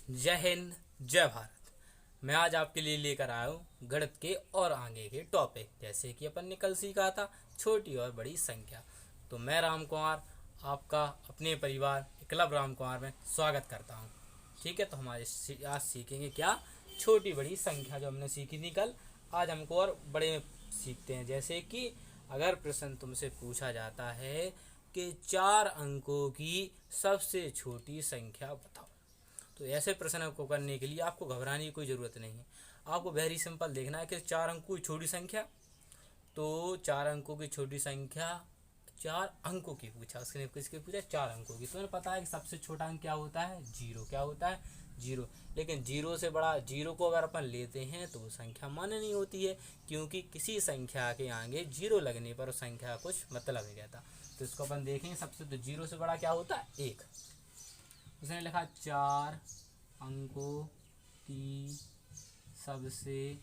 जय हिंद, जय भारत। मैं आज आपके लिए लेकर आया हूँ गणित के और आगे के टॉपिक, जैसे कि अपन ने कल सीखा था छोटी और बड़ी संख्या। तो मैं राम कुमार आपका अपने परिवार क्लब राम कुमार में स्वागत करता हूँ। ठीक है, तो हमारे आज सीखेंगे क्या, छोटी बड़ी संख्या जो हमने सीखी थी कल। आज हमको और बड़े में सीखते हैं। जैसे कि अगर प्रश्न तुमसे पूछा जाता है कि 4 अंकों की सबसे छोटी संख्या बताओ, तो ऐसे प्रश्न को करने के लिए आपको घबराने की कोई ज़रूरत नहीं है। आपको वेरी सिंपल देखना है कि 4 अंकों की छोटी संख्या, तो 4 अंकों की छोटी संख्या 4 अंकों की पूछा, उसने किसकी पूछा, 4 अंकों की। तुम्हें पता है कि सबसे छोटा अंक क्या होता है, जीरो। क्या होता है, जीरो। लेकिन जीरो से बड़ा, जीरो को अगर अपन लेते हैं तो वो संख्या मान्य नहीं होती है, क्योंकि किसी संख्या के आगे जीरो लगने पर उस संख्या कुछ मतलब नहीं रहता। तो इसको अपन देखेंगे सबसे, तो जीरो से बड़ा क्या होता है, एक। उसने लिखा 4 अंकों की सबसे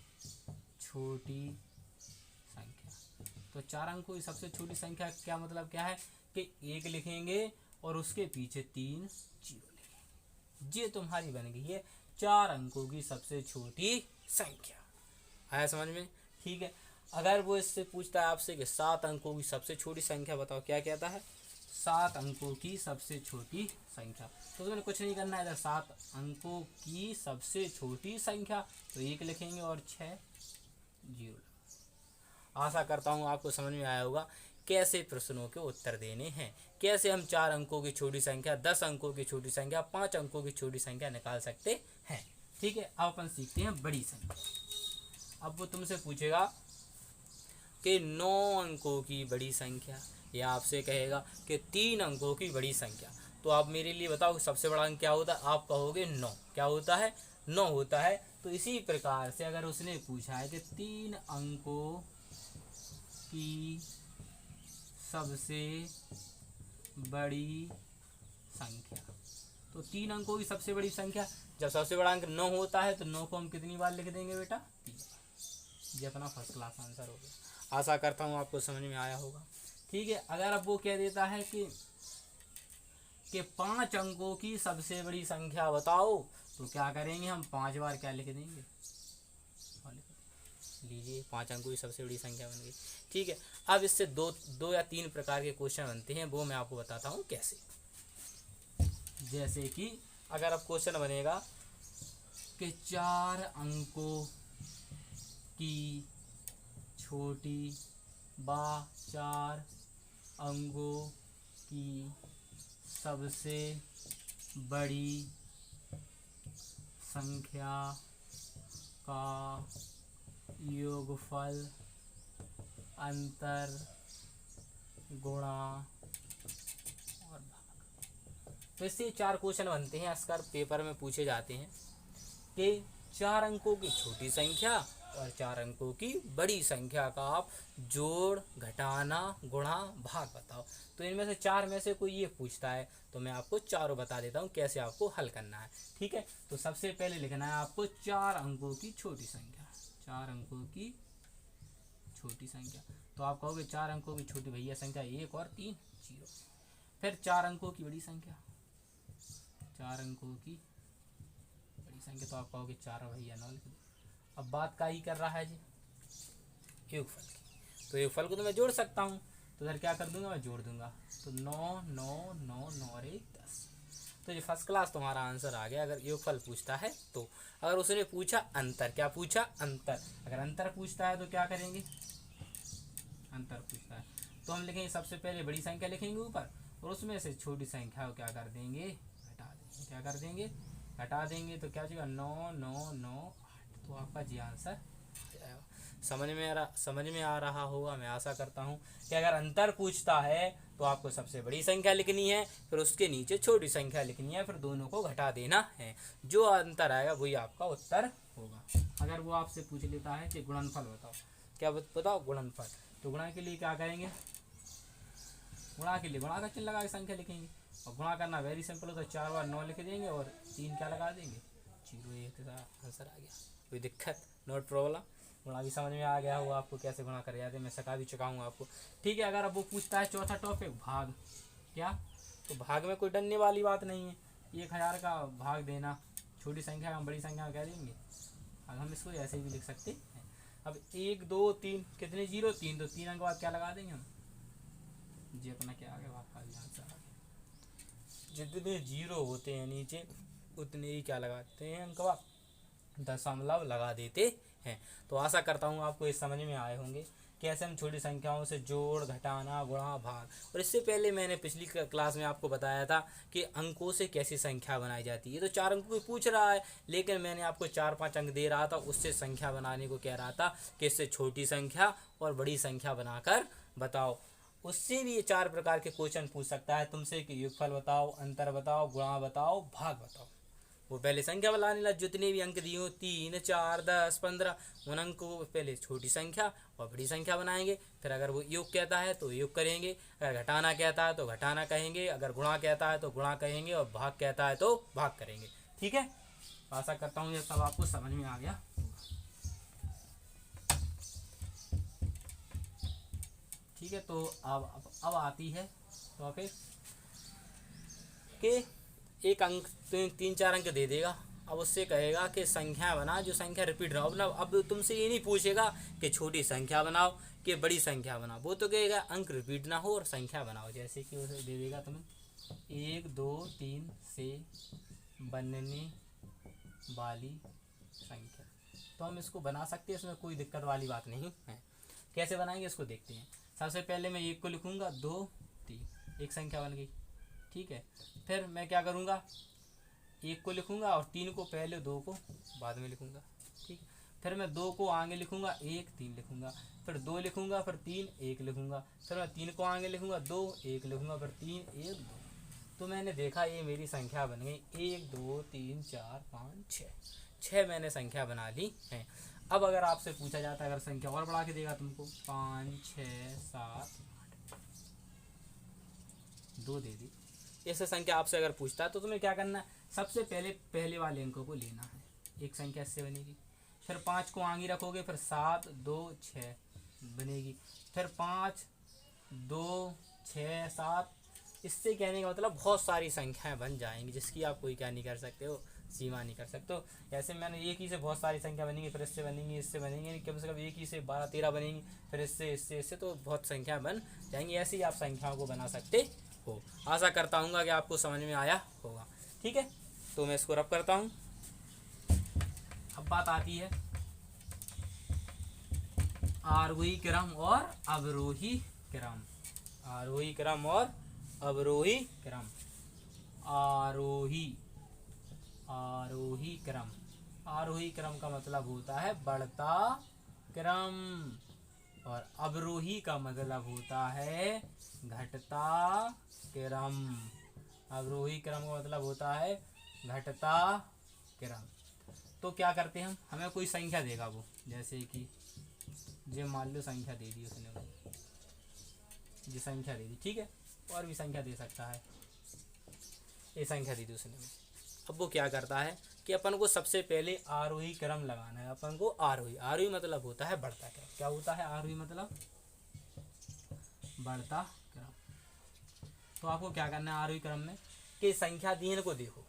छोटी संख्या। तो 4 अंकों की सबसे छोटी संख्या क्या मतलब क्या है कि एक लिखेंगे और उसके पीछे 3 जीरो लिखेंगे। ये तुम्हारी बन गई है 4 अंकों की सबसे छोटी संख्या। आया समझ में? ठीक है। अगर वो इससे पूछता है आपसे कि 7 अंकों की सबसे छोटी संख्या बताओ, क्या कहता है, 7 अंकों की सबसे छोटी संख्या। तो तुम्हें कुछ नहीं करना है, इधर 7 अंकों की सबसे छोटी संख्या, तो एक लिखेंगे और 6 जीरो। आशा करता हूँ आपको समझ में आया होगा कैसे प्रश्नों के उत्तर देने हैं, कैसे हम 4 अंकों की छोटी संख्या, 10 अंकों की छोटी संख्या, 5 अंकों की छोटी संख्या निकाल सकते हैं। ठीक है, अब अपन सीखते हैं बड़ी संख्या। अब वो तुमसे पूछेगा कि 9 अंकों की बड़ी संख्या, या आपसे कहेगा कि 3 अंकों की बड़ी संख्या। तो आप मेरे लिए बताओ सबसे बड़ा अंक क्या होता है, आप कहोगे 9। क्या होता है, 9 होता है। तो इसी प्रकार से अगर उसने पूछा है कि 3 अंकों की सबसे बड़ी संख्या, तो 3 अंकों की सबसे बड़ी संख्या, जब सबसे बड़ा अंक 9 होता है तो 9 को हम कितनी बार लिख देंगे बेटा, 3 बार। ये अपना फर्स्ट क्लास आंसर हो गया। आशा करता हूँ आपको समझ में आया होगा। ठीक है, अगर अब वो कह देता है कि 5 अंकों की सबसे बड़ी संख्या बताओ, तो क्या करेंगे हम, 5 बार क्या लिख देंगे, लीजिए 5 अंकों की सबसे बड़ी संख्या बन गई। ठीक है, अब इससे दो या तीन प्रकार के क्वेश्चन बनते हैं, वो मैं आपको बताता हूँ कैसे। जैसे कि अगर अब क्वेश्चन बनेगा कि 4 अंकों की छोटी बा 4 अंकों की सबसे बड़ी संख्या का योगफल, अंतर, गुणा और भाग। तो इससे 4 क्वेश्चन बनते हैं, अक्सर पेपर में पूछे जाते हैं कि 4 अंकों की छोटी संख्या और 4 अंकों की बड़ी संख्या का आप जोड़, घटाना, गुणा, भाग बताओ। तो इनमें से 4 में से कोई ये पूछता है तो मैं आपको चारों बता देता हूँ कैसे आपको हल करना है। ठीक है, तो सबसे पहले लिखना है आपको 4 अंकों की छोटी संख्या, 4 अंकों की छोटी संख्या। तो आप कहोगे 4 अंकों की छोटी भैया संख्या 1 और 3 जीरो। फिर 4 अंकों की बड़ी संख्या, 4 अंकों की बड़ी संख्या, तो आप कहोगे 4 भैया 9 लिख दो। अब बात का ही कर रहा है जी योगफल की, तो योगफल को तो मैं जोड़ सकता हूँ, तो इधर क्या कर दूंगा, मैं जोड़ दूंगा। तो 9 9 9 9 और 1 10। तो ये फर्स्ट क्लास तुम्हारा आंसर आ गया अगर योगफल पूछता है तो। अगर उसने पूछा अंतर, क्या पूछा, अंतर, अगर अंतर पूछता है तो क्या करेंगे, अंतर पूछता है तो हम लिखेंगे सबसे पहले बड़ी संख्या लिखेंगे ऊपर, और उसमें से छोटी संख्या को क्या कर देंगे, घटा देंगे। क्या कर देंगे, घटा देंगे। तो क्या हो जाएगा, 9 9 9 8। तो आपका जी आंसर समझ में आ रहा होगा, मैं आशा करता हूँ कि अगर अंतर पूछता है तो आपको सबसे बड़ी संख्या लिखनी है, फिर उसके नीचे छोटी संख्या लिखनी है, फिर दोनों को घटा देना है। जो अंतर आएगा वही आपका उत्तर होगा। अगर वो आपसे पूछ लेता है कि गुणनफल बताओ, क्या बताओ, गुणनफल, तो गुणा के लिए क्या करेंगे, गुणा के लिए गुणा का चिन्ह लगा के संख्या लिखेंगे, और गुणा करना वेरी सिंपल होता है, 4 बार 9 लिख देंगे और 3 क्या लगा देंगे, जीरो। एक आंसर आ गया, कोई दिक्कत, नोट प्रॉब्लम। गुणा भी समझ में आ गया होगा आपको कैसे गुणा कर जाते, मैं सिखा भी चुका हूँ आपको। ठीक है, अगर अब वो पूछता है चौथा टॉपिक भाग, क्या, तो भाग में कोई डरने वाली बात नहीं है। 1000 का भाग देना छोटी संख्या हम बड़ी संख्या में कह देंगे। अब हम इसको ऐसे भी लिख सकते हैं। अब 1 2 3 कितने जीरो 3, तो 3 अंक बाद क्या लगा देंगे हम, जी अपना क्या आ गया वापस यहाँ से आ गया। जितने जीरो होते हैं नीचे उतने ही क्या लगाते हैं अंक बाद दशमलव लगा देते हैं। तो आशा करता हूँ आपको इस समझ में आए होंगे कैसे हम छोटी संख्याओं से जोड़ घटाना गुणा भाग। और इससे पहले मैंने पिछली क्लास में आपको बताया था कि अंकों से कैसी संख्या बनाई जाती है। ये तो 4 अंकों को पूछ रहा है, लेकिन मैंने आपको 4-5 अंक दे रहा था, उससे संख्या बनाने को कह रहा था कि इससे छोटी संख्या और बड़ी संख्या बनाकर बताओ। उससे भी ये 4 प्रकार के क्वेश्चन पूछ सकता है तुमसे कि योगफल बताओ, अंतर बताओ, गुणा बताओ, भाग बताओ। वो पहले संख्या बनाने लगा, जितने भी अंक दिए हो 3 4 10 15, उन अंकों को पहले छोटी संख्या और बड़ी संख्या बनाएंगे। फिर अगर वो योग कहता है तो योग करेंगे, अगर घटाना कहता है तो घटाना कहेंगे, अगर गुणा कहता है तो गुणा कहेंगे, और भाग कहता है तो भाग करेंगे। ठीक है, आशा करता हूँ ये सब आपको समझ में आ गया। ठीक है, तो अब आती है टॉपिक के एक अंक 3-4 अंक दे देगा। अब उससे कहेगा कि संख्या बना जो संख्या रिपीट ना हो। अब तुमसे ये नहीं पूछेगा कि छोटी संख्या बनाओ कि बड़ी संख्या बनाओ, वो तो कहेगा अंक रिपीट ना हो और संख्या बनाओ। जैसे कि उसे दे देगा तुम्हें 1 2 3 से बनने वाली संख्या, तो हम इसको बना सकते हैं, इसमें कोई दिक्कत वाली बात नहीं है। कैसे बनाएंगे इसको देखते हैं। सबसे पहले मैं 1 को लिखूँगा, 2 3, एक संख्या बन गई। ठीक है, फिर मैं क्या करूँगा, 1 को लिखूँगा और 3 को पहले, 2 को बाद में लिखूँगा। ठीक, फिर मैं 2 को आगे लिखूँगा, 1 3 लिखूँगा, फिर 2 लिखूँगा, फिर 3 1 लिखूँगा, फिर मैं 3 को आगे लिखूँगा, 2 1 लिखूँगा, फिर 3 1 2। तो मैंने देखा ये मेरी संख्या बन गई 1 2 3 4 5 6 मैंने संख्या बना ली है। अब अगर आपसे पूछा जाता है, अगर संख्या और बढ़ा के देगा तुमको 5 6 7 8 2 दे दी, ऐसे संख्या आपसे अगर पूछता है तो तुम्हें क्या करना है, सबसे पहले वाले अंकों को लेना है। एक संख्या इससे बनेगी, फिर 5 को आगे रखोगे, फिर 7 2 6 बनेगी, फिर 5 2 6 7। इससे कहने का मतलब बहुत सारी संख्याएं बन जाएंगी जिसकी आप कोई क्या नहीं कर सकते हो, सीमा नहीं कर सकते हो। ऐसे मैंने एक ही से बहुत सारी संख्या बनेंगी, फिर इससे बनेंगी, इससे बनेंगी, कम से कम एक ही से 12-13 बनेंगी, फिर इससे तो बहुत संख्या बन जाएंगी। ऐसे ही आप संख्याओं को बना सकते हो। आशा करता हूँ कि आपको समझ में आया होगा। ठीक है, तो मैं इसको रब करता हूँ। अब बात आती है आरोही क्रम और अवरोही क्रम। आरोही क्रम और अवरोही क्रम। आरोही क्रम। आरोही क्रम का मतलब होता है बढ़ता क्रम, और अवरोही का मतलब होता है घटता क्रम। अवरोही क्रम का मतलब होता है घटता क्रम। तो क्या करते हैं हम, हमें कोई संख्या देगा वो, जैसे कि जो मान लो संख्या दे दी उसने, जी संख्या दे दी। ठीक है, और भी संख्या दे सकता है, ये संख्या दी थी उसने। अब वो क्या करता है कि अपन को सबसे पहले आरोही क्रम लगाना है। अपन को आरोही मतलब होता है बढ़ता क्रम। क्या होता है आरोही मतलब? बढ़ता क्रम। तो आपको क्या करना है आरोही क्रम में कि संख्या दी को देखो,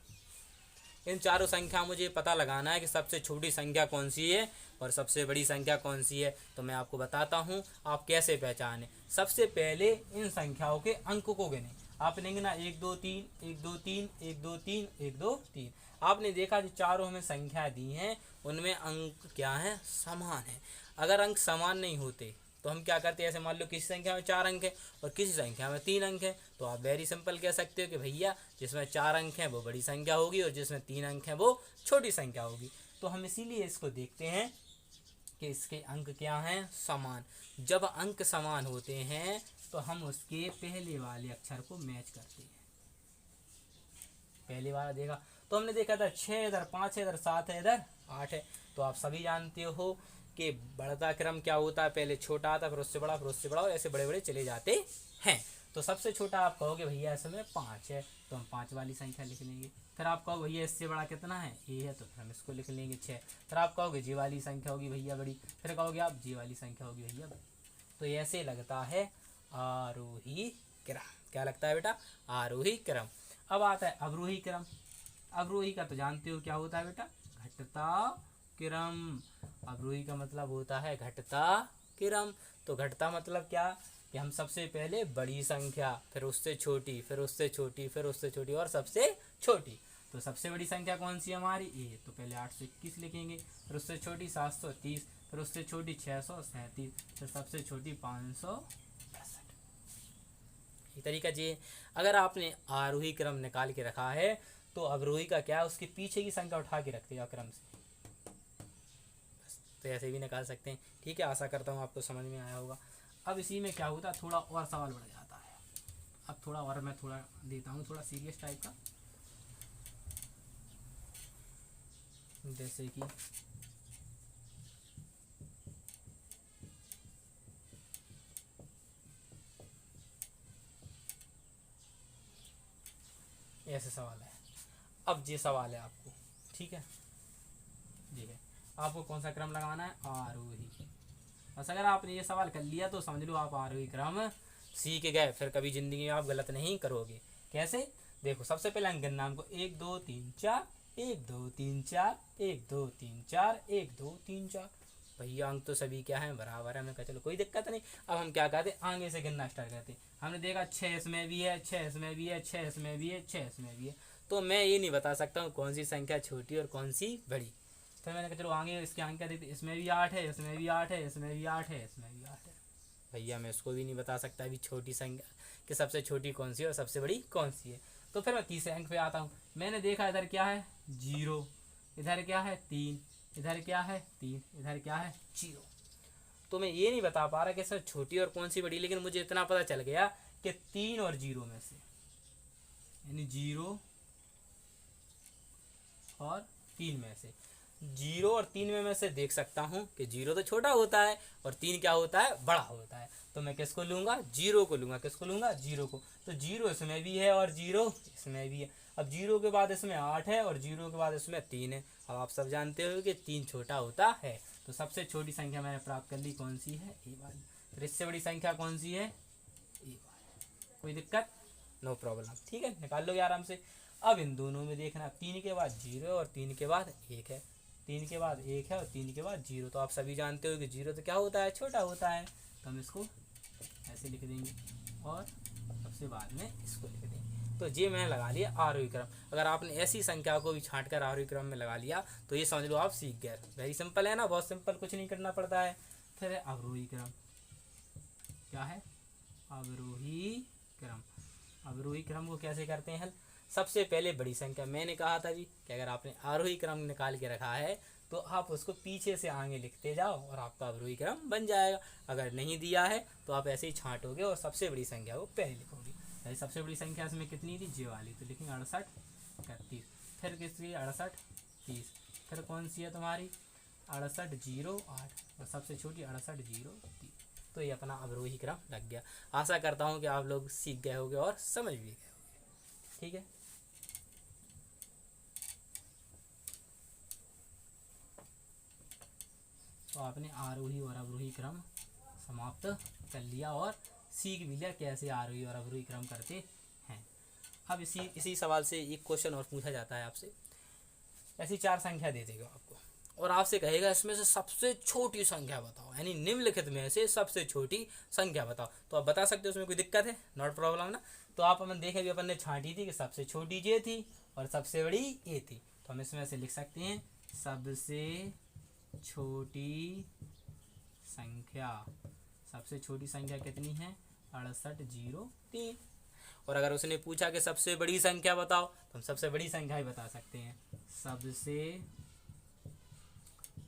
इन चारों संख्या मुझे पता लगाना है कि सबसे छोटी संख्या कौन सी है और सबसे बड़ी संख्या कौन सी है। तो मैं आपको बताता हूँ आप कैसे पहचाने। सबसे पहले इन संख्याओं के अंक को गिने। आपने गिना 1 2 3 1 2 3 1 2 3 1 2 3। आपने देखा जो चारों हमें संख्या दी हैं उनमें अंक क्या हैं, समान है। अगर अंक समान नहीं होते तो हम क्या करते हैं, ऐसे मान लो किसी संख्या में 4 अंक है और किसी संख्या में 3 अंक है, तो आप वेरी सिंपल कह सकते हो कि भैया जिसमें 4 अंक हैं वो बड़ी संख्या होगी और जिसमें 3 अंक हैं वो छोटी संख्या होगी। तो हम इसीलिए इसको देखते हैं कि इसके अंक क्या हैं, समान। जब अंक समान होते हैं तो हम उसके पहले वाले अक्षर को मैच करते हैं। पहले वाला देखा तो हमने देखा था 6 इधर, 5 है इधर, 7 है इधर, 8 है। तो आप सभी जानते हो कि बढ़ता क्रम क्या होता है, पहले छोटा आता फिर उससे बड़ा, फिर उससे बड़ा, और ऐसे बड़े बड़े चले जाते हैं। तो सबसे छोटा आप कहोगे भैया इसमें 5 है, तो हम 5 वाली संख्या लिख लेंगे। फिर आप कहो भैया इससे बड़ा कितना है, ए है, तो फिर हम इसको लिख लेंगे 6। फिर आप कहोगे जी वाली संख्या होगी भैया बड़ी, फिर कहोगे आप जी वाली संख्या होगी भैया बड़ी। तो ऐसे लगता है आरोही क्रम। क्या लगता है बेटा, आरोही क्रम। अब आता है अवरोही क्रम। अवरोही का तो जानते हो क्या होता है बेटा, घटता क्रम। अवरोही का मतलब होता है घटता क्रम। तो घटता मतलब क्या, कि हम सबसे पहले बड़ी संख्या, फिर उससे छोटी, फिर उससे छोटी, फिर उससे छोटी और सबसे छोटी। तो सबसे बड़ी संख्या कौन सी हमारी ए, तो पहले 821 लिखेंगे, फिर उससे छोटी 730, फिर उससे छोटी 637, फिर सबसे छोटी 562। ये तरीका जी। अगर आपने आरोही क्रम निकाल के रखा है तो अवरोही का क्या, उसके पीछे की संख्या उठा के रखते हैं क्रम से, तो ऐसे भी निकाल सकते हैं। ठीक है, आशा करता हूँ आपको समझ में आया होगा। अब इसी में क्या होता है, थोड़ा और सवाल बढ़ जाता है। अब थोड़ा और मैं थोड़ा देता हूँ, थोड़ा सीरियस टाइप का, जैसे कि ऐसे सवाल है। अब ये सवाल है आपको, ठीक है जी है, आपको कौन सा क्रम लगाना है, आरोही। बस अगर आपने ये सवाल कर लिया तो समझ लो आप आरोही क्रम सीख गए, फिर कभी जिंदगी में आप गलत नहीं करोगे। कैसे, देखो सबसे पहले अंक गिनना हमको, 1 2 3 4, 1 2 3 4, 1 2 3 4, 1 2 3 4। भैया अंक तो सभी क्या है, बराबर है। हमने कहा चलो कोई दिक्कत नहीं। अब हम क्या कहते, आगे से गिनना स्टार्ट करते। हमने देखा 6 इसमें भी है, 6 इसमें भी है, 6 इसमें भी है, 6 इसमें भी है। तो मैं ये नहीं बता सकता हूँ कौन सी संख्या छोटी और कौन सी बड़ी। फिर मैंने कहा चलो आगे इसके अंक क्या देखते, इसमें भी 8 है, इसमें भी 8 है, इसमें भी 8 है, इसमें भी 8 है। भैया मैं उसको भी नहीं बता सकता अभी छोटी संख्या कि सबसे छोटी कौन सी है और सबसे बड़ी कौन सी है। तो फिर मैं तीसरे अंक पे आता हूँ। मैंने देखा इधर क्या है 0, इधर क्या है 3, इधर क्या है 3, इधर क्या है 0। तो मैं ये नहीं बता पा रहा कि सर छोटी और कौन सी बड़ी, लेकिन मुझे इतना पता चल गया कि 3 और 0 में से, यानी 0 और 3 में से, 0 और 3 में से देख सकता हूँ कि 0 तो छोटा होता है और 3 क्या होता है, बड़ा होता है। तो मैं किसको लूँगा, 0 को लूँगा। किसको लूँगा, 0 को। तो 0 इसमें भी है और 0 इसमें भी है। अब 0 के बाद इसमें 8 है और 0 के बाद इसमें 3 है। अब आप सब जानते हो कि 3 छोटा होता है। तो सबसे छोटी संख्या मैंने प्राप्त कर ली, कौन सी है, ए वाली। फिर इससे बड़ी संख्या कौन सी है, ए वाली। कोई दिक्कत, नो प्रॉब्लम। ठीक है, निकाल लोगे आराम से। अब इन दोनों में देखना, 3 के बाद 0 और 3 के बाद 1 है, 3 के बाद 1 है और 3 के बाद 0। तो आप सभी जानते हो कि 0 तो क्या होता है, छोटा होता है। तो हम इसको ऐसे लिख देंगे और सबसे बाद में इसको लिख देंगे। तो ये मैंने लगा लिया आरोही क्रम। अगर आपने ऐसी संख्या को भी छांट कर आरोही क्रम में लगा लिया तो ये समझ लो आप सीख गए। वेरी सिंपल है ना, बहुत सिंपल, कुछ नहीं करना पड़ता है। फिर है अवरोही क्रम। क्या है, अवरोही क्रम। अवरोही क्रम को कैसे करते हैं हल, सबसे पहले बड़ी संख्या। मैंने कहा था भी कि अगर आपने आरोही क्रम निकाल के रखा है तो आप उसको पीछे से आगे लिखते जाओ और आपका अवरोही क्रम बन जाएगा। अगर नहीं दिया है तो आप ऐसे ही छांटोगे और सबसे बड़ी संख्या को पहले लिखोगे। सबसे बड़ी संख्या इसमें कितनी थी, जे वाली, तो लिखेंगे 68 31। फिर किसकी 68 30। फिर कौन सी है तुम्हारी 68 0 8 और सबसे छोटी 68 0 3। तो ये अपना अवरोही क्रम लग गया। आशा करता हूँ कि आप लोग सीख गए होंगे और समझ भी गए होंगे। ठीक है, तो आपने आरोही और अवरोही क्रम समाप्त कर लिया और सीख भी लिया कैसे आरोही और अवरोही क्रम करते हैं। अब इसी सवाल से एक क्वेश्चन और पूछा जाता है आपसे। ऐसी 4 संख्या दे देगा आपको और आपसे कहेगा इसमें से सबसे छोटी संख्या बताओ, यानी निम्नलिखित में से सबसे छोटी संख्या बताओ। तो आप बता सकते हो, उसमें कोई दिक्कत है, नॉट प्रॉब्लम ना। तो आप अपन देखे भी, अपन ने छांटी थी कि सबसे छोटी ये थी और सबसे बड़ी ये थी। तो हम इसमें से लिख सकते हैं सबसे छोटी संख्या। सबसे छोटी संख्या कितनी है, 68 0 3। और अगर उसने पूछा कि सबसे बड़ी संख्या बताओ तो हम सबसे बड़ी संख्या ही बता सकते हैं, सबसे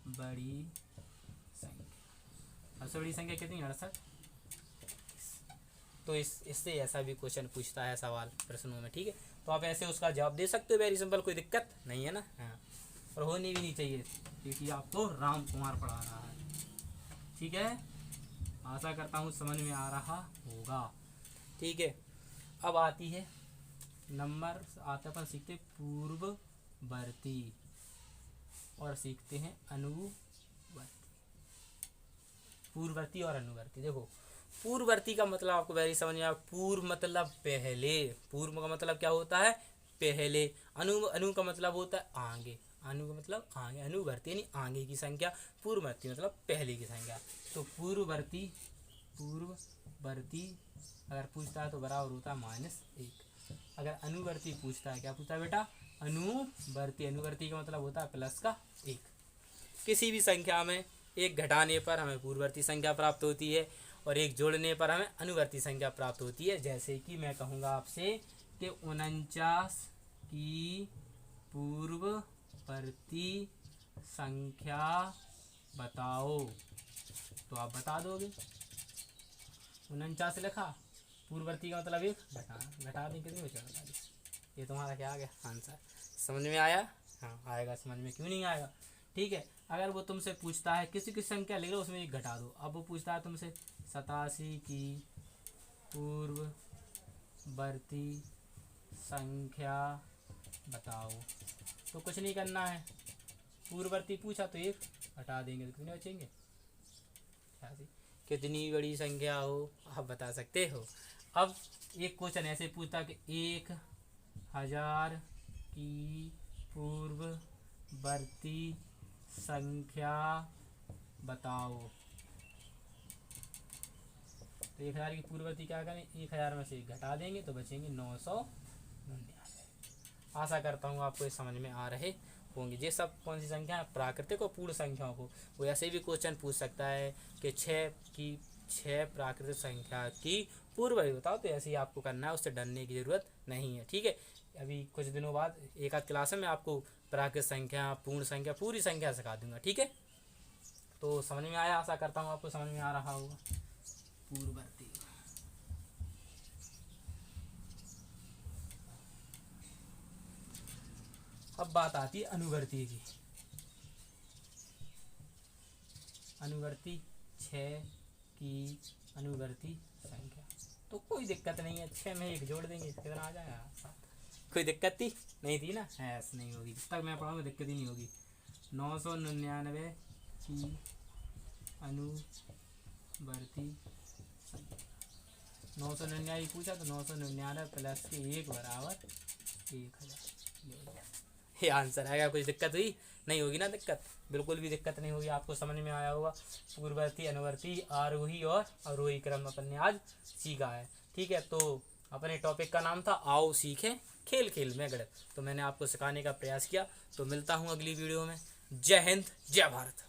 बड़ी संख्या। सबसे बड़ी संख्या कितनी, 68। तो इससे ऐसा भी क्वेश्चन पूछता है सवाल प्रश्नों में। ठीक है, तो आप ऐसे उसका जवाब दे सकते हो, वेरी सिंपल, कोई दिक्कत नहीं है ना। हाँ, और होनी भी नहीं चाहिए क्योंकि आपको राम कुमार पढ़ा रहा है। ठीक है, आशा करता हूँ समझ में आ रहा होगा। ठीक है, अब आती है नंबर, आता अपन सीखते पूर्ववर्ती और सीखते हैं अनुवर्ती। पूर्ववर्ती और अनुवर्ती। देखो पूर्ववर्ती का मतलब आपको वैसे समझ में आया। पूर्व मतलब पहले, पूर्व का मतलब क्या होता है, पहले। अनु का मतलब होता है आगे, अनु का मतलब आगे, अनुवर्ती यानी आगे की संख्या, पूर्ववर्ती मतलब पहले की संख्या। तो पूर्ववर्ती अगर पूछता है तो बराबर होता है -1। अगर अनुवर्ती पूछता है, क्या पूछता है बेटा? अनुवर्ती का मतलब होता है +1। किसी भी संख्या में एक घटाने पर हमें पूर्ववर्ती संख्या प्राप्त होती है और एक जोड़ने पर हमें अनुवर्ती संख्या प्राप्त होती है। जैसे कि मैं कहूँगा आपसे कि 49 की पूर्ववर्ती संख्या बताओ, तो आप बता दोगे। 49 लिखा, पूर्ववर्ती का मतलब 1 घटा दें, कितनी बचा? 48। ये तुम्हारा क्या आ गया आंसर। समझ में आया? हाँ आएगा, समझ में क्यों नहीं आएगा? ठीक है। अगर वो तुमसे पूछता है किसी की संख्या लिख लो, उसमें 1 घटा दो। अब वो पूछता है तुमसे 87 की पूर्ववर्ती संख्या बताओ, तो कुछ नहीं करना है। पूर्ववर्ती पूछा तो 1 हटा देंगे, तो कितने बचेंगे? 86। कितनी बड़ी संख्या हो आप बता सकते हो। अब एक क्वेश्चन ऐसे पूछता कि 1000 की पूर्ववर्ती संख्या बताओ, तो 1000 की पूर्ववर्ती क्या करें? 1000 में से 1 घटा देंगे तो बचेंगे 999। आशा करता हूँ आपको ये समझ में आ रहे होंगे। ये सब कौन सी संख्या है? प्राकृतिक और पूर्ण संख्याओं को। वो ऐसे भी क्वेश्चन पूछ सकता है कि 6 प्राकृतिक संख्या की पूर्ववर्ती बताओ, तो ऐसे ही आपको करना है, उससे डरने की ज़रूरत नहीं है। ठीक है। अभी कुछ दिनों बाद एक आध क्लास में आपको प्राकृतिक संख्या, पूर्ण संख्या, पूरी संख्या सिखा दूंगा। ठीक है। तो समझ में आया? आशा करता हूँ आपको समझ में आ रहा होगा। पूर्ववर्ती। अब बात आती है अनुवर्ती की। अनुवर्ती 6 की अनुवर्ती संख्या, तो कोई दिक्कत नहीं है, 6 में 1 जोड़ देंगे, कितना आ जाएगा? 7। कोई दिक्कत थी? नहीं थी ना? ऐसे नहीं होगी, जब तक मैं पढ़ाऊँगा दिक्कत ही नहीं होगी। 999 की अनुवर्ती संख्या, 999 पूछा तो 999 प्लस के 1 बराबर 1000। ये आंसर आएगा। कुछ दिक्कत हुई? नहीं होगी ना दिक्कत, बिल्कुल भी दिक्कत नहीं होगी। आपको समझ में आया होगा। पूर्ववर्ती, अनुवर्ती, आरोही और अवरोही क्रम अपन ने आज सीखा है। ठीक है। तो अपने टॉपिक का नाम था आओ सीखें खेल खेल में गणित। तो मैंने आपको सिखाने का प्रयास किया। तो मिलता हूँ अगली वीडियो में। जय हिंद, जय भारत।